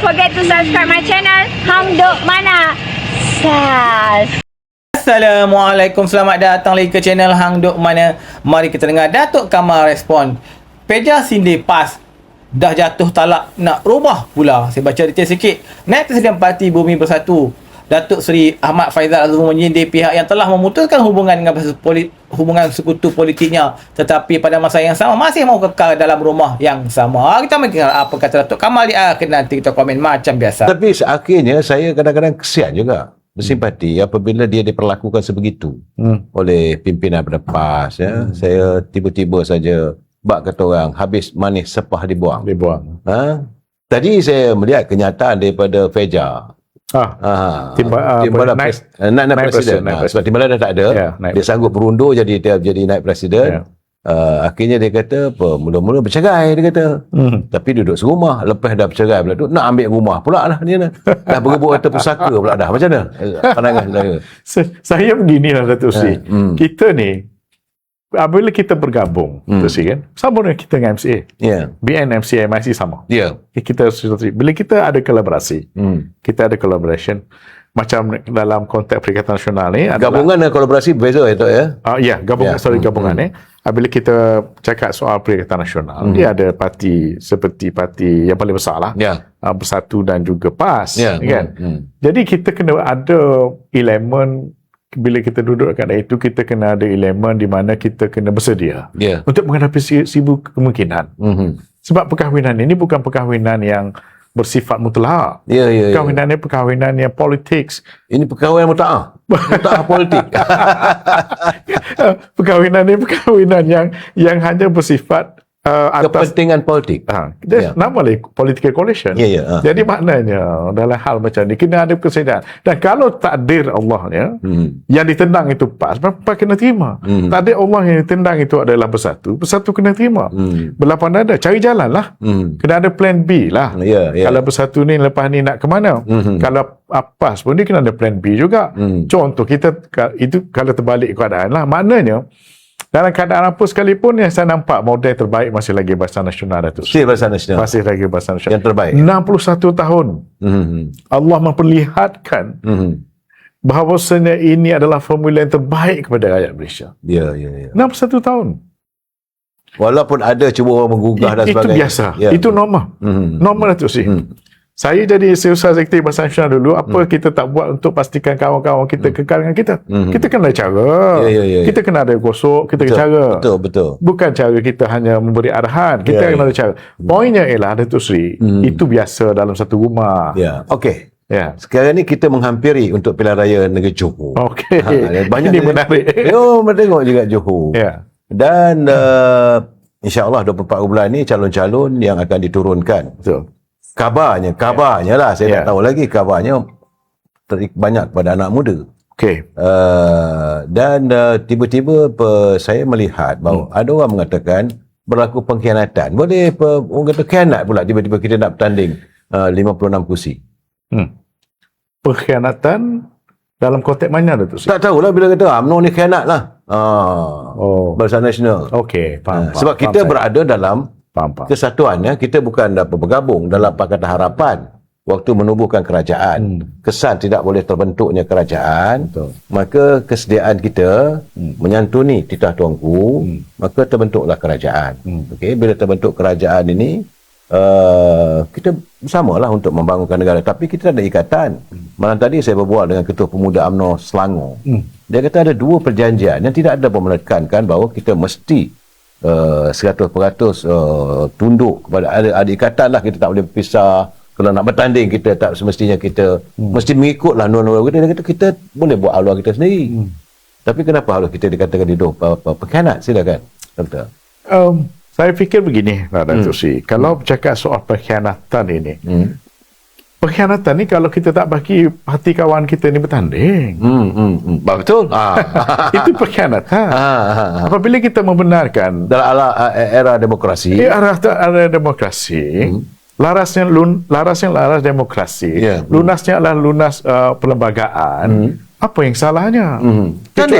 forget to subscribe my channel Hang Duk Mana. Assalamualaikum, selamat datang lagi ke channel Hang Duk Mana. Mari kita dengar Datuk Kamal respon Peja Sindir PAS dah jatuh talak nak rumah pula. Saya baca detail sikit. Naib Presiden Parti Bumi Bersatu Datuk Seri Ahmad Faizal Azmur menyindir pihak yang telah memutuskan hubungan dengan hubungan sekutu politiknya, tetapi pada masa yang sama masih mahu kekal dalam rumah yang sama. Kita mari dengar apa kata Datuk Kamal di akhir, nanti kita komen macam biasa. Tapi akhirnya saya kadang-kadang kesian juga, bersimpati apabila dia diperlakukan sebegitu oleh pimpinan pada PAS. Saya tiba-tiba saja bak kata orang, habis manis sepah dibuang. Tadi saya melihat kenyataan daripada Feja. Timbalan naib presiden. Sebab Timbalan dah tak ada, dia sanggup berundur jadi naib presiden. Akhirnya dia kata mula-mula bercerai, dia kata. Tapi duduk serumah, lepas dah bercerai pula tu nak ambil rumah pula lah dia dah berebut harta pusaka pula dah. Macam mana pandangan saya? Saya beginilah Datuk Seri. Kita ni apabila kita bergabung, kan, sama dengan kita dengan MCA. BN, MCA, MIC sama. Kita bila kita ada kolaborasi, kita ada collaboration, macam dalam konteks Perikatan Nasional ni, gabungan dan kolaborasi berbeza ya. Gabungan ni. Apabila kita cakap soal Perikatan Nasional, dia ada parti seperti parti yang paling besar lah, Bersatu dan juga PAS, kan. Jadi kita kena ada elemen. Bila kita duduk kat itu, kita kena ada elemen di mana kita kena bersedia untuk menghadapi seribu kemungkinan. Sebab perkahwinan ini bukan perkahwinan yang bersifat mutlak. Perkahwinan ini perkahwinan yang politik. Ini perkahwinan muta'ah. Muta'ah politik. Perkahwinan ini perkahwinan yang hanya bersifat kepentingan politik. Nama lagi political coalition. Jadi maknanya dalam hal macam ni kena ada kesediaan. Dan kalau takdir Allah yang ditendang itu PAS, PAS kena terima. Takdir Allah yang ditendang itu adalah Bersatu, Bersatu kena terima. Berlapan ada, cari jalan lah. Kena ada plan B lah. Kalau Bersatu ni lepas ni nak ke mana? Kalau PAS pun dia kena ada plan B juga. Contoh kita itu kalau terbalik keadaan lah, maknanya dalam keadaan apa sekalipun yang saya nampak model terbaik masih lagi Barisan Nasional, Datuk. Masih lagi Barisan Nasional. Yang terbaik. 61 tahun. Allah memperlihatkan bahawasanya ini adalah formula yang terbaik kepada rakyat Malaysia. 61 tahun. Walaupun ada cuba orang menggugah dan sebagainya. Itu biasa. Itu normal. Normal, Datuk Seri. Saya jadi Setiausaha Eksekutif Barisan Nasional dulu, apa kita tak buat untuk pastikan kawan-kawan kita kekal dengan kita? Kita kena ada cara. Kita kena ada gosok, kita kena cara. Betul. Bukan cara kita hanya memberi arahan. Kita kena ada cara. Poinnya ialah, Datuk Seri, itu biasa dalam satu rumah. Okey. Sekarang ni kita menghampiri untuk pilihan raya negeri Johor. Banyak ini menarik. Tengok juga Johor. Dan insya-Allah 24 bulan ni calon-calon yang akan diturunkan. Betul. Kabarnya lah, saya tak tahu lagi, kabarnya banyak kepada anak muda. Dan tiba-tiba saya melihat bahawa ada orang mengatakan berlaku pengkhianatan. Boleh orang kata khianat pula tiba-tiba kita nak bertanding 56 kursi. Pengkhianatan dalam konteks mana, Datuk? Tak tahulah bila kata UMNO ni khianat lah. Barisan Nasional. Faham. Sebab kita berada dalam kesatuan, kita bukan dapat bergabung dalam Pakatan Harapan waktu menubuhkan kerajaan. Kesan tidak boleh terbentuknya kerajaan. Maka kesediaan kita menyantuni titah tuanku, maka terbentuklah kerajaan. Bila terbentuk kerajaan ini, kita bersamalah untuk membangunkan negara, tapi kita ada ikatan. Malam tadi saya berbual dengan Ketua Pemuda UMNO Selangor. Dia kata ada 2 perjanjian yang tidak ada pun menekankan bahawa kita mesti 100% tunduk kepada ada ikatan lah, kita tak boleh berpisah. Kalau nak bertanding kita tak semestinya kita mesti mengikutlah norma kita. Dia kata kita boleh buat haluan kita sendiri. Tapi kenapa harus kita dikatakan hidup pengkhianat? Silakan, Doktor. Saya fikir begini, Datuk Seri. Kalau bercakap soal pengkhianatan ini, pengkhianatan ni kalau kita tak bagi hati kawan kita ni bertanding. Betul. Itu pengkhianatan. Apabila kita membenarkan dalam era demokrasi. Era demokrasi. Larasnya laras demokrasi. Lunasnya adalah lunas perlembagaan. Apa yang salahnya? Kan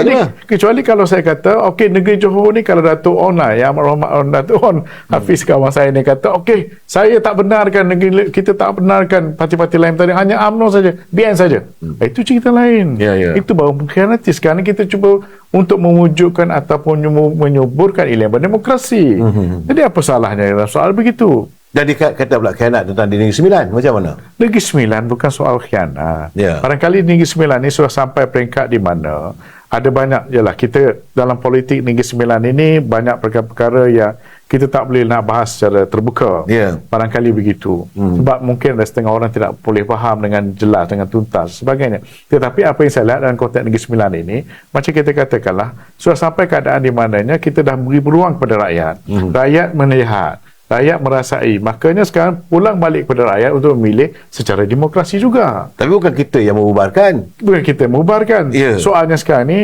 Kecuali kalau saya kata, okey, negeri Johor ni kalau Datuk On lah, Yang Rahmat Datuk On, Hafiz kawan saya ni kata, okey, saya tak benarkan negeri, kita tak benarkan parti-parti lain tadi, hanya UMNO saja, BN saja. Itu cerita lain. Itu baru mengkhianati. Sekarang kita cuba untuk mewujudkan ataupun menyuburkan ilmu berdemokrasi. Jadi apa salahnya dalam soal begitu? Jadi kata pula khianat tentang di Negeri Sembilan, macam mana? Negeri Sembilan bukan soal khianat. Barangkali Negeri Sembilan ni sudah sampai peringkat di mana ada banyak, jelah kita dalam politik Negeri Sembilan ini banyak perkara-perkara yang kita tak boleh nak bahas secara terbuka. Barangkali begitu. Sebab mungkin ada setengah orang tidak boleh faham dengan jelas, dengan tuntas sebagainya. Tetapi apa yang saya lihat dalam konteks Negeri Sembilan ini, macam kita katakanlah, sudah sampai keadaan di mananya kita dah beri peluang kepada rakyat. Rakyat melihat, rakyat merasai. Makanya sekarang pulang balik kepada rakyat untuk memilih secara demokrasi juga. Tapi bukan kita yang membubarkan. Bukan kita membubarkan. Soalnya sekarang ni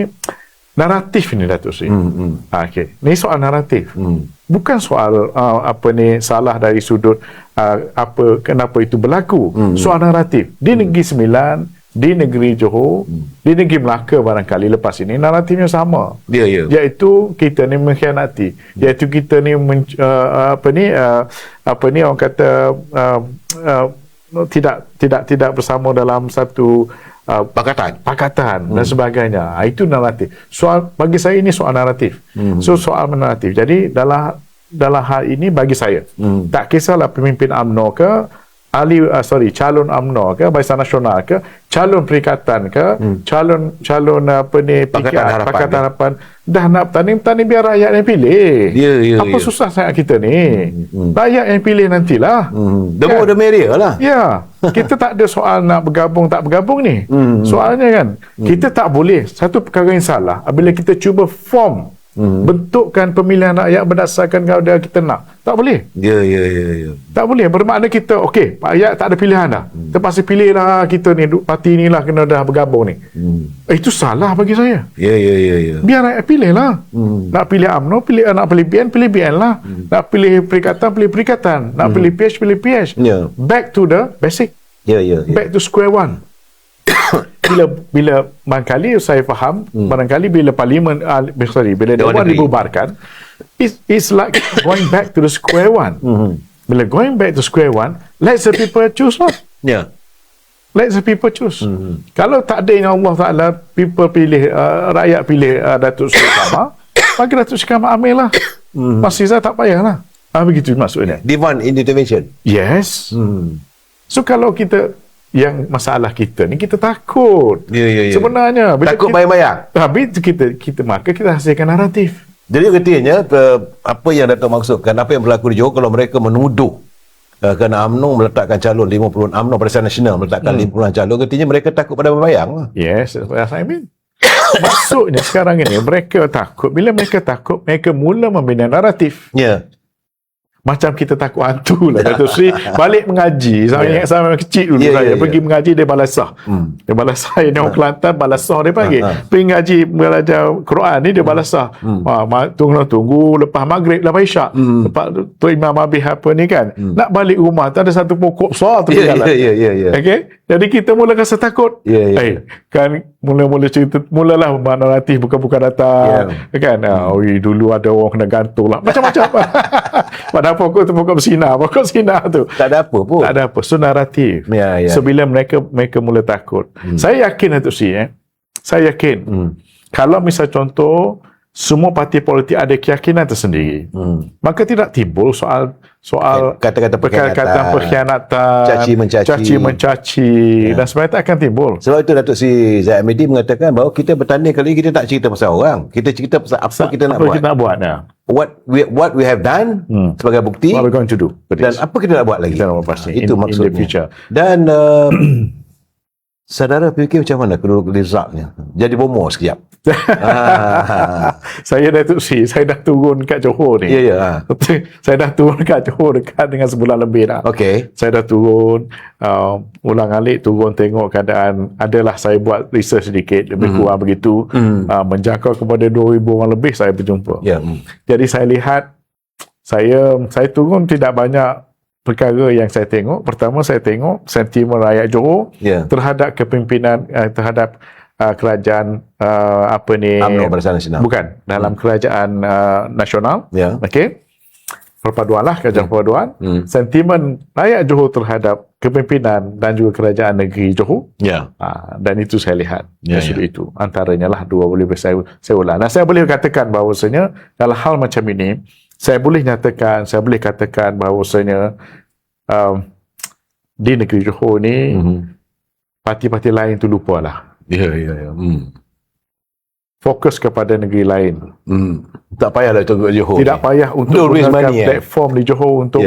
naratif ni, Datuk Seri. Okey. Ni soal naratif. Bukan soal salah dari sudut kenapa itu berlaku. Soal naratif. Di Negeri Sembilan, di negeri Johor, di negeri Melaka barangkali lepas ini naratifnya sama. Iaitu kita ni mengkhianati. Iaitu kita ni orang kata tidak bersama dalam satu pakatan dan sebagainya. Itu naratif. Soal bagi saya ini soal naratif. Soal naratif. Jadi dalam hal ini bagi saya tak kisahlah pemimpin UMNO ke calon UMNO ke, Barisan Nasional ke, calon perikatan ke, calon Pakatan Harapan, dah nak bertanding biar rakyat yang pilih. Apa susah sangat kita ni? Rakyat yang pilih nantilah. The more the merrier lah. Kita tak ada soal nak bergabung tak bergabung ni. Soalnya kan, kita tak boleh, satu perkara yang salah apabila kita cuba form bentukkan pemilihan rakyat berdasarkan kalau kita nak. Tak boleh. Tak boleh. Bermakna kita, okey, rakyat tak ada pilihan dah. Terpaksa pilih lah kita ni, parti ni lah kena dah bergabung ni. Itu salah bagi saya. Biar rakyat pilih lah. Nak pilih UMNO, nak pilih BN lah. Nak pilih perikatan, pilih perikatan. Nak pilih PH, pilih PH. Back to the basic. Back to square one. Bila barangkali saya faham, barangkali bila parlimen bila Dewan dibubarkan, it's like going back to the square one. Bila going back to square one, let the people choose lah. Let the people choose. Kalau takdirnya Allah Ta'ala people pilih, rakyat pilih Datuk Seri Kamar, bagi Datuk Seri Kamar ambil lah. Mas Rizal tak payahlah. Begitu maksudnya. Divine intervention. Yes. So kalau kita, yang masalah kita ni, kita takut. Sebenarnya bila takut bayang-bayang. Habis maka kita hasilkan naratif. Jadi katanya apa yang Datuk maksudkan, apa yang berlaku di Johor, kalau mereka menuduh kerana UMNO meletakkan calon 50 UMNO Barisan Nasional meletakkan 50 calon, katanya mereka takut pada bayang. Yes, saya mean. Maksudnya sekarang ini mereka takut. Bila mereka takut, mereka mula membina naratif. Macam kita takut hantu lah, Datuk Seri. Balik mengaji, saya ingat saya kecil dulu, saya pergi mengaji di Balasah. Di Balasah ini orang Kelantan, Balasah dia panggil. Pergi ngaji belajar Quran ni di Balasah. Tunggu lepas maghrib, lepas isyak. Lepas tu Imam Habib apa ni kan, nak balik rumah tu ada satu pokok besar tu jalan. Okay? Jadi kita mula rasa takut. Kan mula-mula cerita, mulalah naratif bukan datang. Kan, dulu ada orang kena gantung lah, macam-macam. Padahal pokok tu pokok bersinar tu. Tak ada apa pun. Tak ada apa. So naratif. So bila mereka mula takut. Saya yakin Datuk Seri, saya yakin kalau misal contoh semua parti politik ada keyakinan tersendiri, maka tidak timbul soal kata-kata pengkhianatan, caci mencaci dan sebagainya tak akan timbul. Sebab itu Datuk Seri Zahid Hamidi mengatakan bahawa kita bertanding kali ini, kita tak cerita pasal orang, kita cerita pasal apa kita nak buat. What we have done sebagai bukti, what we're going to do, dan apa kita nak buat lagi. Kita nak pasti. Itu maksudnya. Dan saudara fikir macam mana kedua resultnya? Jadi bomo sekejap. Saya Datuk Seri, saya dah turun kat Johor ni. Saya dah turun kat Johor dekat dengan sebulan lebih dah. Saya dah turun, ulang-alik turun tengok keadaan. Adalah saya buat research sedikit, lebih kurang begitu. Menjangkau kepada 2,000 orang lebih saya berjumpa. Jadi saya lihat, saya turun tidak banyak perkara yang saya tengok. Pertama, saya tengok sentimen rakyat Johor terhadap kepimpinan, terhadap kerajaan apa ni? UMNO Barisan Nasional. Bukan, dalam kerajaan nasional. Ya. Okey. Perpaduan lah, kerajaan perpaduan. Sentimen rakyat Johor terhadap kepimpinan dan juga kerajaan negeri Johor. Ya. Dan itu saya lihat Ya, dari itu. Antaranya lah dua boleh saya ulang. Dan saya boleh katakan bahawasanya dalam hal macam ini, saya boleh katakan bahawasanya di negeri Johor ni parti-parti lain tu lupa lah. Ya. Fokus kepada negeri lain. Tak payahlah tunggu Johor. Tidak payah untuk menggunakan platform di Johor untuk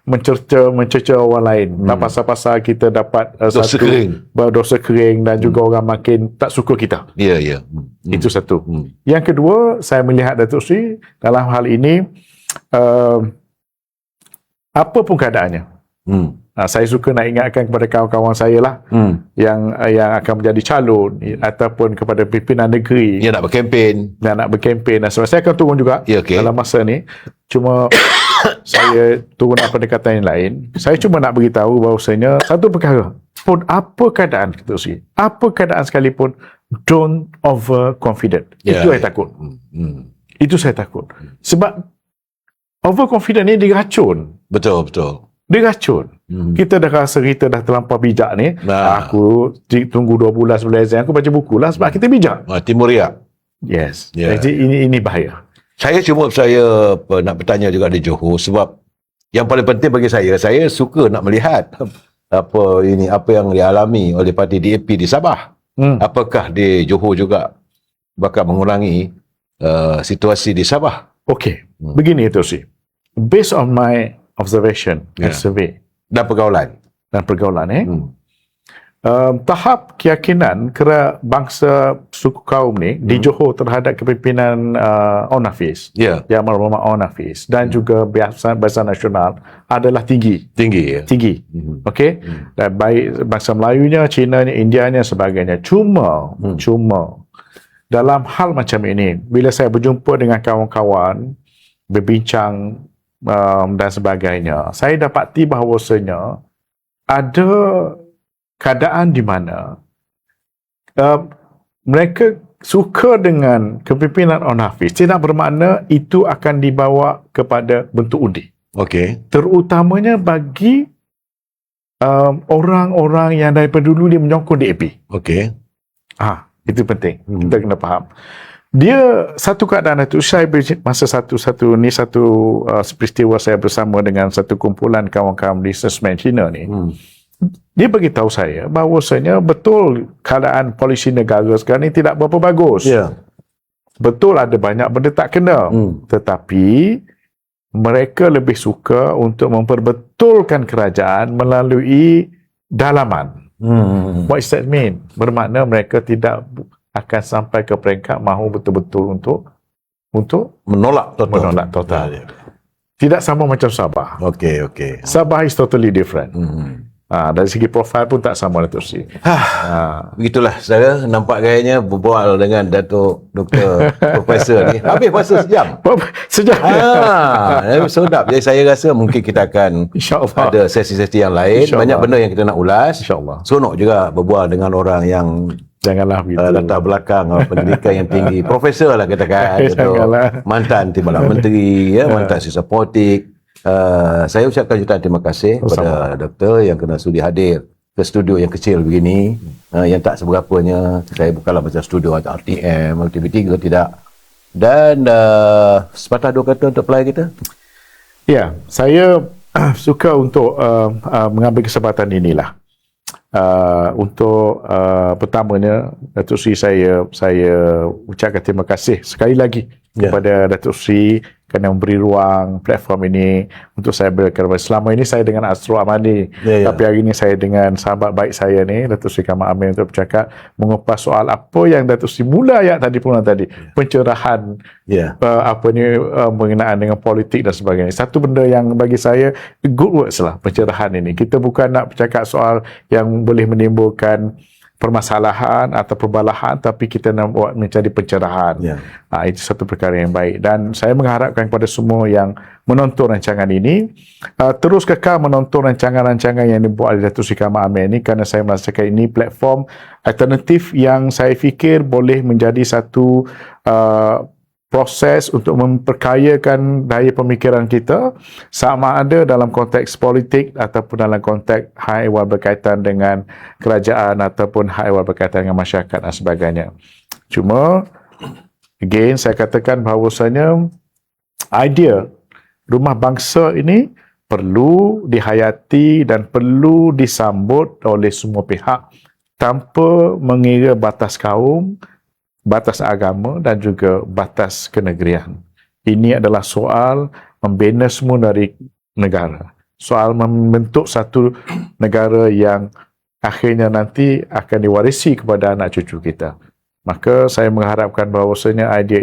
mencerca orang lain. Dan pasal-pasal kita dapat dosa kering dan juga orang makin tak suka kita. Ya. Itu satu. Yang kedua, saya melihat Datuk Seri dalam hal ini apa pun keadaannya. Saya suka nak ingatkan kepada kawan-kawan saya lah yang akan menjadi calon ataupun kepada pimpinan negeri yang nak berkempen dan sebagainya. Saya akan turun juga dalam masa ni. Cuma saya turun pendekatan yang lain. Saya cuma nak beritahu bahawasanya satu perkara pun, apa keadaan kita sih, apa keadaan sekalipun, don't over confident. Itu saya takut. Itu saya takut. Sebab over confident ni diracun. Betul. Dia racun. Kita dah rasa kita dah terlampau bijak ni. Aku tunggu 2 bulan sebelum exam, aku baca buku lah sebab kita bijak. Timur Riak. Yes. Jadi ini bahaya. Saya nak bertanya juga di Johor sebab yang paling penting bagi saya suka nak melihat apa yang dialami oleh parti DAP di Sabah. Apakah di Johor juga bakal mengulangi situasi di Sabah? Okey. Begini itu sih. Based on my observation and survey dan pergaulan tahap keyakinan kera bangsa suku kaum ni di Johor terhadap kepimpinan On Hafiz, Yang Almarhum On Hafiz, dan juga Barisan Nasional adalah tinggi. Okey. Dan baik bangsa Melayunya, Cinanya, Indianya, sebagainya. Cuma dalam hal macam ini, bila saya berjumpa dengan kawan-kawan, berbincang dan sebagainya, saya dapati bahawasanya ada keadaan di mana mereka suka dengan kepimpinan On Hafiz tidak bermakna itu akan dibawa kepada bentuk undi. Okey. Terutamanya bagi orang-orang yang daripada dulu dia menyokong DAP. Okey. Itu penting. Kita kena faham. Dia satu keadaan itu, saya masa satu peristiwa saya bersama dengan satu kumpulan kawan-kawan businessman Cina ni. Dia beritahu saya bahawasanya betul keadaan polisi negara sekarang ni tidak berapa bagus. Betul ada banyak benda tak kena. Tetapi mereka lebih suka untuk memperbetulkan kerajaan melalui dalaman. What does that mean? Bermakna mereka tidak akan sampai ke peringkat mahu betul-betul untuk menolak total. Tidak sama macam Sabah. Okey. Sabah is totally different. Dari segi profil pun tak sama Datuk Seri. Begitulah saudara, nampak gayanya berbual dengan Datuk Dr. Profesor ni. Habis puasa sejam. Sejam. Sedap. Jadi saya rasa mungkin kita akan ada sesi-sesi yang lain. Banyak benda yang kita nak ulas. InsyaAllah. Seronok juga berbual dengan orang yang janganlah begitu. Latar belakang pendidikan yang tinggi. Profesor lah katakan. Mantan Timbalan Menteri, mantan siswa politik. Saya ucapkan jutaan terima kasih kepada doktor yang kena sudi hadir ke studio yang kecil begini, yang tak seberapanya. Saya bukanlah macam studio atau RTM atau TV3, tidak. Dan sepatah dua kata untuk pelayan kita. Ya, saya suka untuk mengambil kesempatan inilah untuk pertamanya Datuk Seri saya ucapkan terima kasih sekali lagi kepada Datuk Seri kerana memberi ruang platform ini untuk saya berkata. Selama ini saya dengan Astro Amani, tapi hari ini saya dengan sahabat baik saya ni, Datuk Seri Kamal Amin, untuk bercakap mengupas soal apa yang Datuk Seri mula ayat tadi pun tadi, pencerahan mengenaan dengan politik dan sebagainya. Satu benda yang bagi saya good words lah pencerahan ini. Kita bukan nak bercakap soal yang boleh menimbulkan permasalahan atau perbalahan, tapi kita nak buat menjadi pencerahan. Itu satu perkara yang baik. Dan saya mengharapkan kepada semua yang menonton rancangan ini, terus kekal menonton rancangan-rancangan yang dibuat oleh Datuk Seri Kamal Amir ini, kerana saya merasakan ini platform alternatif yang saya fikir boleh menjadi satu proses untuk memperkayakan daya pemikiran kita, sama ada dalam konteks politik ataupun dalam konteks hal ehwal berkaitan dengan kerajaan ataupun hal ehwal berkaitan dengan masyarakat dan sebagainya. Cuma again saya katakan bahawasanya idea rumah bangsa ini perlu dihayati dan perlu disambut oleh semua pihak tanpa mengira batas kaum, batas agama dan juga batas kenegerian. Ini adalah soal membina semua dari negara. Soal membentuk satu negara yang akhirnya nanti akan diwarisi kepada anak cucu kita. Maka saya mengharapkan bahawasanya idea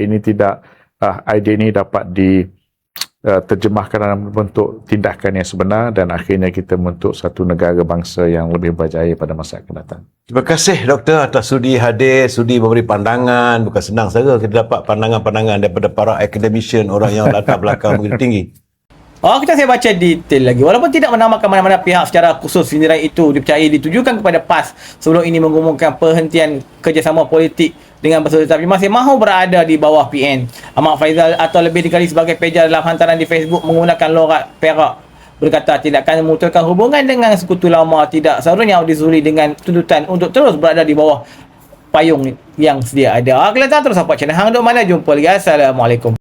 ini dapat diterjemahkan dalam bentuk tindakan yang sebenar dan akhirnya kita membentuk satu negara bangsa yang lebih berjaya pada masa akan datang. Terima kasih Doktor atas sudi hadir, sudi memberi pandangan. Bukan senang saja kita dapat pandangan-pandangan daripada para academician, orang yang latar belakang begitu tinggi. Kita saya baca detail lagi. Walaupun tidak menamakan mana-mana pihak secara khusus, sindiran itu dipercayai ditujukan kepada PAS sebelum ini mengumumkan penghentian kerjasama politik dengan bersaudara, tapi masih mahu berada di bawah PN. Ahmad Faizal atau lebih dikenali sebagai Peja dalam hantaran di Facebook menggunakan logat Perak berkata tindakan memutulkan hubungan dengan sekutu lama tidak seharusnya disusul dengan tuntutan untuk terus berada di bawah payung yang sedia ada. Kita terus support channel Hang Duk Mana. Jumpa lagi. Assalamualaikum.